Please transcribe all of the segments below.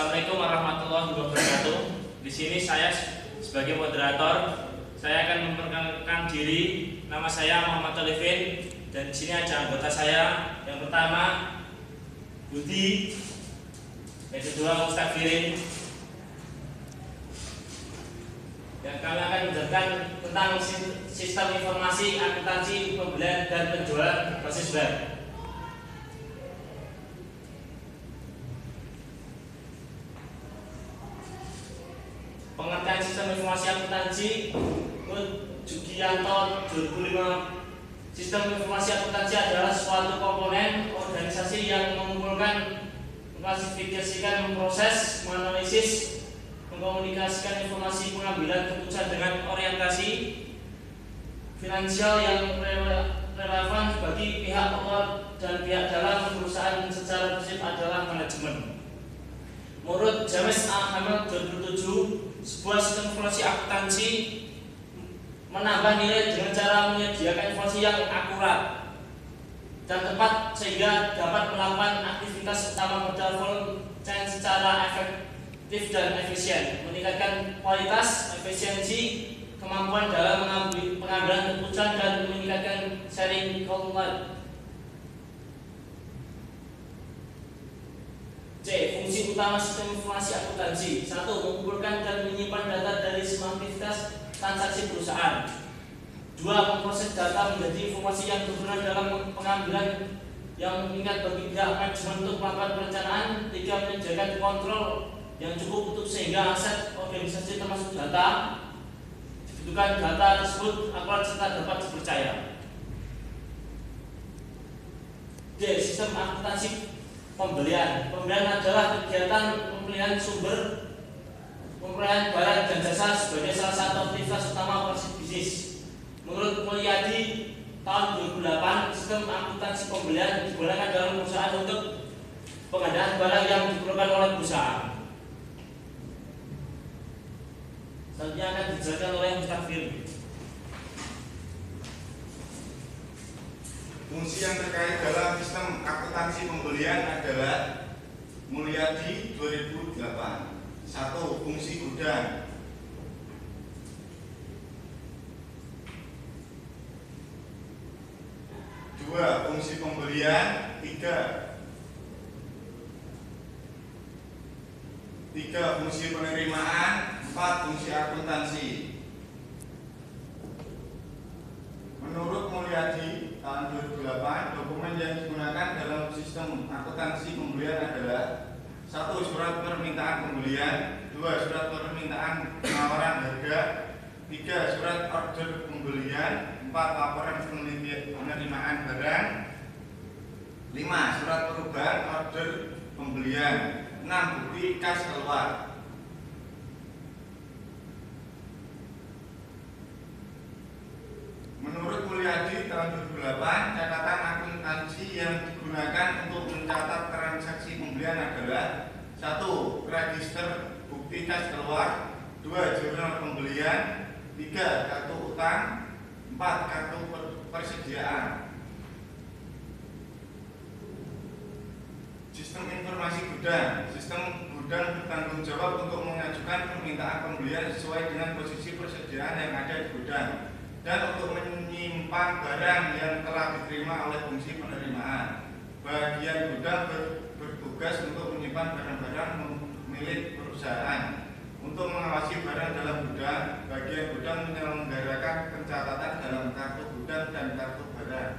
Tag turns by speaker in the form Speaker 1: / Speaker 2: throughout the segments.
Speaker 1: Assalamualaikum warahmatullahi wabarakatuh. Di sini saya sebagai moderator, saya akan memperkenalkan diri. Nama saya Muhammad Olivin dan di sini ada anggota saya. Yang pertama Budi, yang kedua Mustafirin. Dan kami akan menjelaskan tentang sistem informasi akuntansi pembelian dan penjualan berbasis web. Pengertian sistem informasi akuntansi menurut Jugianto 2005. Sistem informasi akuntansi adalah suatu komponen organisasi yang mengumpulkan, mengklasifikasikan, memproses, menganalisis, mengkomunikasikan informasi pengambilan keputusan dengan orientasi finansial yang relevan bagi pihak luar dan pihak dalam perusahaan secara prinsip adalah manajemen. Menurut James A. Hamel 2007, sebuah sistem informasi akuntansi menambah nilai dengan cara menyediakan informasi yang akurat dan tepat sehingga dapat melakukan aktivitas utama modal value chain secara efektif dan efisien, meningkatkan kualitas, efisiensi, kemampuan dalam pengambilan keputusan dan meningkatkan sharing content. C. Fungsi utama sistem informasi akuntansi: 1. Mengumpulkan dan menyimpan data dari semua aktivitas transaksi perusahaan. 2. Memproses data menjadi informasi yang berguna dalam pengambilan yang meningkat bagi pihak manajemen untuk melakukan perencanaan. 3. Menyediakan kontrol yang cukup untuk sehingga aset organisasi termasuk data dibutuhkan data tersebut akurat serta dapat dipercaya. D. Sistem akuntansi pembelian. Pembelian adalah kegiatan pembelian sumber, pembelian barang dan jasa sebagai salah satu aktivitas utama operasi bisnis. Menurut Mulyadi tahun 2008, sistem akuntansi pembelian digunakan dalam perusahaan untuk pengadaan barang yang diperlukan oleh perusahaan. Selanjutnya akan dijelaskan oleh Mustafir.
Speaker 2: Fungsi yang terkait dalam sistem akuntansi pembelian adalah Mulyadi 2008. 1. Fungsi gudang. 2. Fungsi pembelian. 3. Fungsi penerimaan. 4. Fungsi akuntansi. Menurut Mulyadi tahun 2008, dokumen yang digunakan dalam sistem akuntansi pembelian adalah: 1. Surat permintaan pembelian. 2. Surat permintaan penawaran harga. 3. Surat order pembelian. 4. Laporan penerimaan barang. 5. Surat perubahan order pembelian. 6. Bukti kas keluar. Menurut Mulyadi tahun 2008, catatan akuntansi yang digunakan untuk mencatat transaksi pembelian adalah: 1. Register bukti kas keluar. 2. Jurnal pembelian. 3. Kartu utang. 4. Kartu persediaan. Sistem informasi gudang. Sistem gudang bertanggung jawab untuk mengajukan permintaan pembelian sesuai dengan posisi persediaan yang ada di gudang dan untuk menyimpan barang yang telah diterima oleh fungsi penerimaan. Bagian gudang bertugas untuk menyimpan barang-barang milik perusahaan. Untuk mengawasi barang dalam gudang, bagian gudang menyelenggarakan pencatatan dalam kartu gudang dan kartu barang.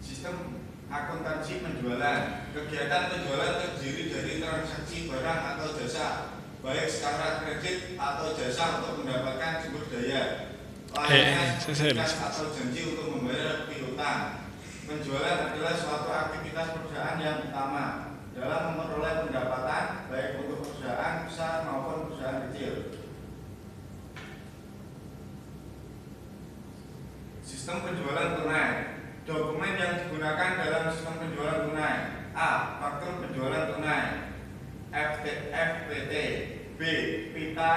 Speaker 2: Sistem akuntansi penjualan. Kegiatan penjualan terdiri dari transaksi barang atau jasa, baik secara kredit atau jasa untuk mendapatkan sumber daya, layanan atau janji untuk membayar piutang. Penjualan adalah suatu aktivitas perusahaan yang utama dalam memperoleh pendapatan baik untuk perusahaan besar maupun perusahaan kecil. Sistem penjualan tunai. Dokumen yang digunakan dalam sistem penjualan tunai: A. Faktur penjualan tunai FPT. B. Pita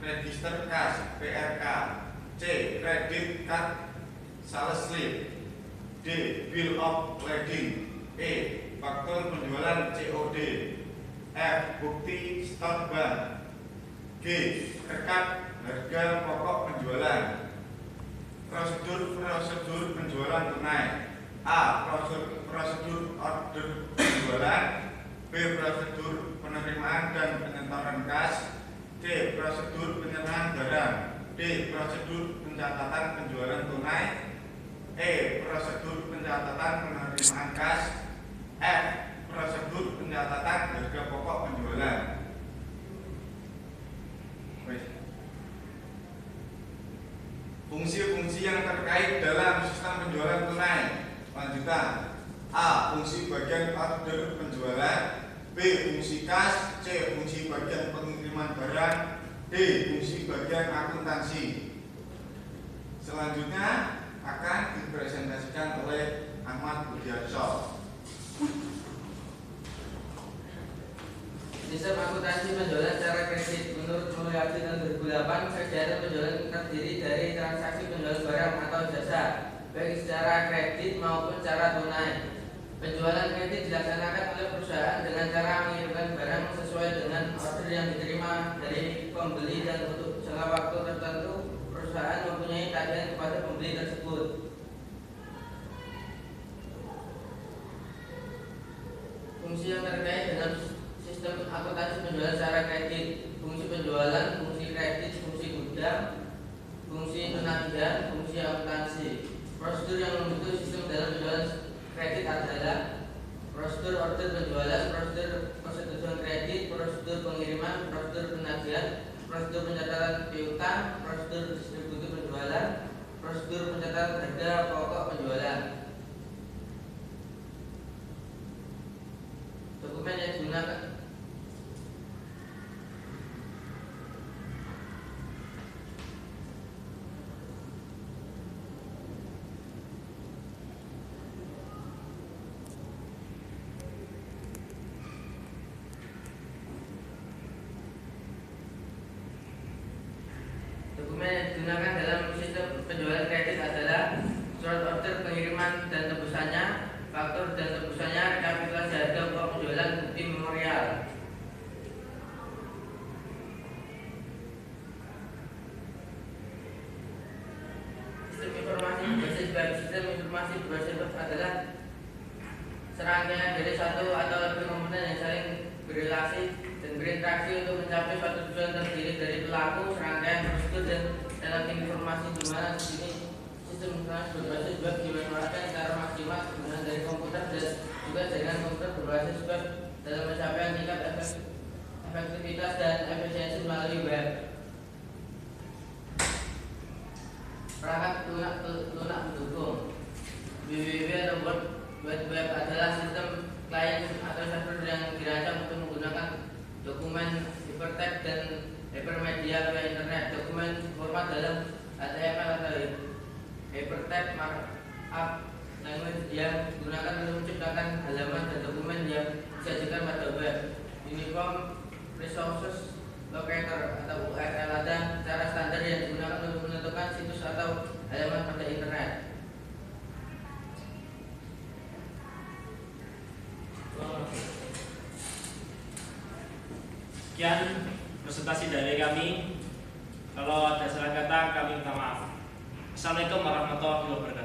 Speaker 2: register kas PRK. C. Credit card sales slip. D. Bill of lading. E. faktur penjualan COD. F. Bukti stok bank. G. Rekap harga pokok penjualan. Prosedur penjualan tunai. A. Prosedur order penjualan. B. Prosedur penerimaan dan penyetoran kas. C. Prosedur penyerahan barang. D. Prosedur pencatatan penjualan tunai. E. Prosedur pencatatan penerimaan kas. F. Prosedur pencatatan harga pokok penjualan. Fungsi-fungsi yang terkait dalam sistem penjualan tunai. Lanjutan. A. Fungsi bagian order penjualan. B. Fungsi kas. C. Fungsi bagian pengiriman barang. D. Fungsi bagian akuntansi. Selanjutnya akan dipresentasikan oleh Ahmad Budiarso.
Speaker 3: Sistem akuntansi penjualan secara kredit. Menurut Mulyadi tahun 2008, kegiatan penjualan terdiri dari transaksi penjualan barang atau jasa, baik secara kredit maupun secara tunai. Penjualan kredit dilaksanakan oleh perusahaan dengan cara mengirimkan barang sesuai dengan order yang diterima dari pembeli, dan untuk jangka waktu tertentu perusahaan mempunyai tagihan kepada pembeli tersebut. Fungsi yang terkait dengan sistem akuntansi penjualan secara kredit: fungsi penjualan, fungsi kredit, fungsi gudang, fungsi penagihan, fungsi akuntansi. Prosedur yang membentuk sistem dalam penjualan kredit adalah prosedur order penjualan, prosedur persetujuan kredit, prosedur pengiriman, prosedur penagihan, prosedur pencatatan piutang, prosedur distribusi penjualan, prosedur pencatatan harga pokok penjualan. Dokumen yang digunakan. Dokumen yang digunakan dalam sistem penjualan kredit adalah surat order pengiriman dan tebusannya, faktur dan tebusannya, rekapitulasi harga pokok penjualan, bukti memorial. Sistem informasi berbasis web. Sistem informasi berbasis web adalah serangkaian dari satu atau lebih komponen yang saling berrelasi dan berinteraksi untuk mencapai suatu tujuan, terdiri dari pelaku, serangkaian prosedur, dan relatif informasi, di mana di sini sistem informasi berbasis web dimanfaatkan secara maksimal kegunaan dari komputer dan juga jaringan komputer berbasis web dalam pencapaian tingkat efektivitas dan efisiensi melalui web. Perangkat lunak pendukung. www atau World Wide Web adalah sistem klien atau server yang dirancang untuk menggunakan dokumen hypertext dan hypermedia via internet. Dokumen format dalam HTML atau hypertext markup language yang digunakan untuk menciptakan halaman dan dokumen yang disajikan pada web. Uniform Resources Locator atau URL adalah cara standar yang digunakan untuk menentukan situs atau halaman pada internet.
Speaker 1: Sekian presentasi dari kami. Kalau ada salah kata, kami minta maaf. Assalamualaikum warahmatullahi wabarakatuh.